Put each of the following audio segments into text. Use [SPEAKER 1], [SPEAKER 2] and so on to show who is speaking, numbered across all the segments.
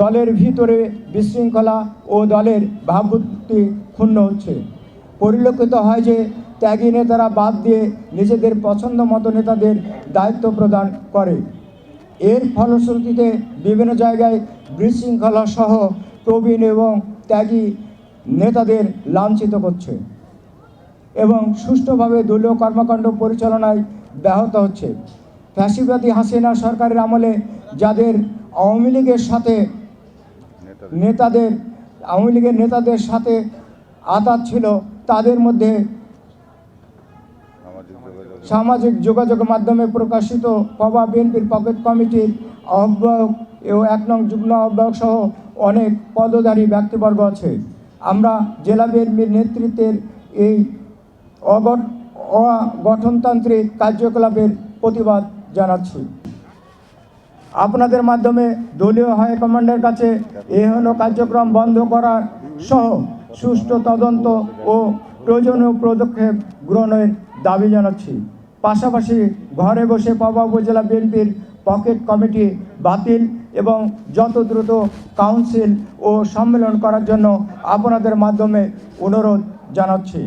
[SPEAKER 1] দলের ভিতরে বিশৃঙ্খলা ও দলের ভাবমূর্তি ক্ষুণ্ণ হচ্ছে। পরিলক্ষিত হয় যে ত্যাগী নেতারা বাদ দিয়ে নিজেদের পছন্দ মতো নেতাদের দায়িত্ব প্রদান করে। এর ফলশ্রুতিতে বিভিন্ন জায়গায় বিশৃঙ্খলা সহ প্রবীণ এবং ত্যাগী নেতাদের লাঞ্ছিত করছে এবং সুষ্ঠুভাবে দলীয় কর্মকাণ্ড পরিচালনায় ব্যাহত হচ্ছে। ফ্যাসিবাদী হাসিনা সরকারের আমলে যাদের আওয়ামী লীগের নেতাদের সাথে আঘাত ছিল, তাদের মধ্যে সামাজিক যোগাযোগ মাধ্যমে প্রকাশিত পবা বিএনপির পকেট কমিটির আহ্বায়ক ও 1 নং যুগ্ম আহ্বায়ক সহ অনেক পদধারী ব্যক্তিবর্গ আছে। আমরা জেলা বিএনপির নেতৃত্বের এই অগঠনতান্ত্রিক কার্যকলাপের প্রতিবাদ জানাচ্ছি। আপনাদের মাধ্যমে দলীয় হাইকমান্ডের কাছে এহেন কার্যক্রম বন্ধ করার সহ সুষ্ঠু তদন্ত ও প্রয়োজনীয় পদক্ষেপ গ্রহণের দাবি জানাচ্ছি। পাশাপাশি ঘরে বসে পবা উপজেলা বিএনপির পকেট কমিটি বাতিল এবং যত দ্রুত কাউন্সিল ও সম্মেলন করার জন্য আপনাদের মাধ্যমে অনুরোধ জানাচ্ছি।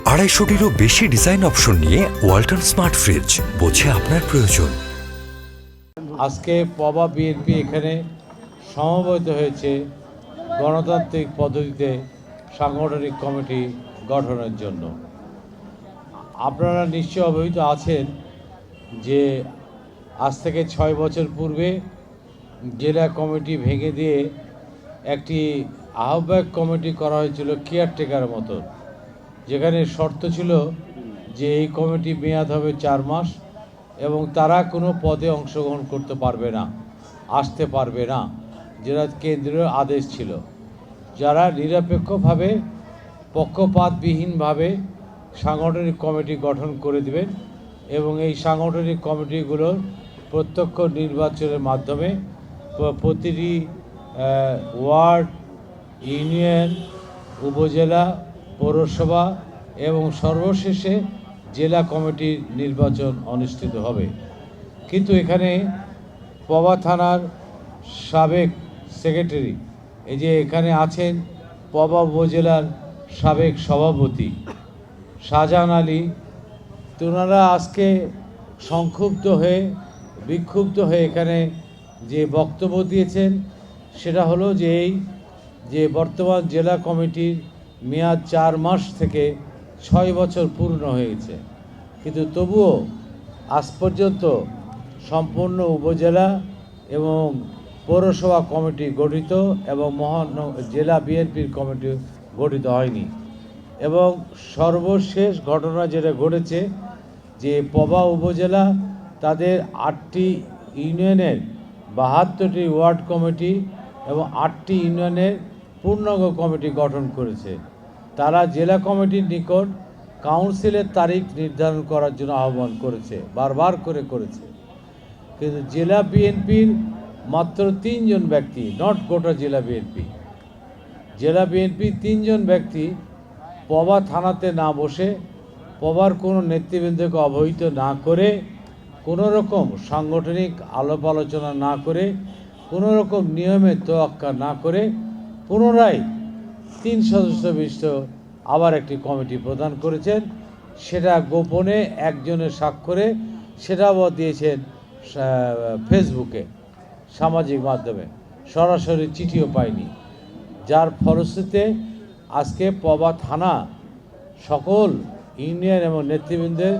[SPEAKER 2] 250-টিরও বেশি ডিজাইন অপশন নিয়ে ওয়ালটন স্মার্ট ফ্রিজ, বোঝে আপনার প্রয়োজন।
[SPEAKER 3] আজকে পবা বিএনপি এখানে সমবেত হয়েছে গণতান্ত্রিক পদ্ধতিতে সাংগঠনিক কমিটি গঠনের জন্য। আপনারা নিশ্চয় অবহিত আছেন যে আজ থেকে 6 বছর পূর্বে জেলা কমিটি ভেঙে দিয়ে একটি আহ্বায়ক কমিটি করা হয়েছিল কেয়ারটেকারের মতো, যেখানে শর্ত ছিল যে এই কমিটি মেয়াদ হবে 4 মাস এবং তারা কোনো পদে অংশগ্রহণ করতে পারবে না, আসতে পারবে না, যেটা কেন্দ্রীয় আদেশ ছিল। যারা নিরপেক্ষভাবে পক্ষপাতবিহীনভাবে সাংগঠনিক কমিটি গঠন করে দেবেন এবং এই সাংগঠনিক কমিটিগুলোর প্রত্যক্ষ নির্বাচনের মাধ্যমে প্রতিটি ওয়ার্ড, ইউনিয়ন, উপজেলা, পৌরসভা এবং সর্বশেষে জেলা কমিটির নির্বাচন অনুষ্ঠিত হবে। কিন্তু এখানে পবা থানার সাবেক সেক্রেটারি, এই যে এখানে আছেন পবা উপজেলার সাবেক সভাপতি শাহজাহান আলী, তোনারা আজকে বিক্ষুব্ধ হয়ে এখানে যে বক্তব্য দিয়েছেন সেটা হলো যে বর্তমান জেলা কমিটির মেয়াদ 4 মাস থেকে 6 বছর পূর্ণ হয়েছে, কিন্তু তবুও আজ পর্যন্ত সম্পূর্ণ উপজেলা এবং পৌরসভা কমিটি গঠিত এবং জেলা বিএনপির কমিটি গঠিত হয়নি। এবং সর্বশেষ ঘটনা যেটা ঘটেছে যে পবা উপজেলা তাদের 8টি ইউনিয়নের 72টি ওয়ার্ড কমিটি এবং 8টি ইউনিয়নের পূর্ণাঙ্গ কমিটি গঠন করেছে। তারা জেলা কমিটির নিকট কাউন্সিলের তারিখ নির্ধারণ করার জন্য আহ্বান করেছে, বারবার করেছে, কিন্তু জেলা বিএনপির মাত্র 3 জন ব্যক্তি, নট গোটা জেলা বিএনপি 3 জন ব্যক্তি পবা থানাতে না বসে, পবার কোনো নেতৃবৃন্দকে অবহিত না করে, কোনো রকম সাংগঠনিক আলাপ আলোচনা না করে, কোনো রকম নিয়মের তোয়াক্কা না করে পুনরায় 3 সদস্য বিশিষ্ট আবার একটি কমিটি প্রদান করেছেন। সেটা গোপনে একজনের স্বাক্ষরে সেটাও দিয়েছেন ফেসবুকে, সামাজিক মাধ্যমে, সরাসরি চিঠিও পায়নি। যার ফলশ্রুতিতে আজকে পবা থানা সকল ইউনিয়ন এবং নেতৃবৃন্দের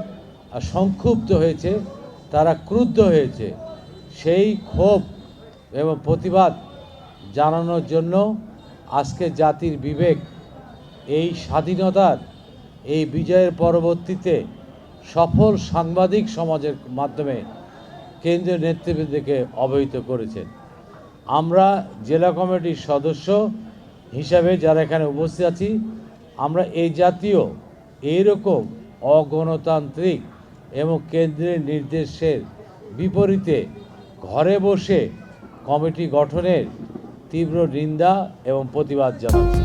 [SPEAKER 3] সংক্ষুব্ধ হয়েছে, তারা ক্রুদ্ধ হয়েছে। সেই ক্ষোভ এবং প্রতিবাদ জানানোর জন্য আজকে জাতির বিবেক এই স্বাধীনতার এই বিজয়ের পরবর্তীতে সফল সাংবাদিক সমাজের মাধ্যমে কেন্দ্রীয় নেতৃবৃন্দকে অবহিত করেছেন। আমরা জেলা কমিটির সদস্য হিসাবে যারা এখানে উপস্থিত আছি, আমরা এই জাতীয় এইরকম অগণতান্ত্রিক এবং কেন্দ্রের নির্দেশের বিপরীতে ঘরে বসে কমিটি গঠনের তীব্র নিন্দা এবং প্রতিবাদ জানাচ্ছি।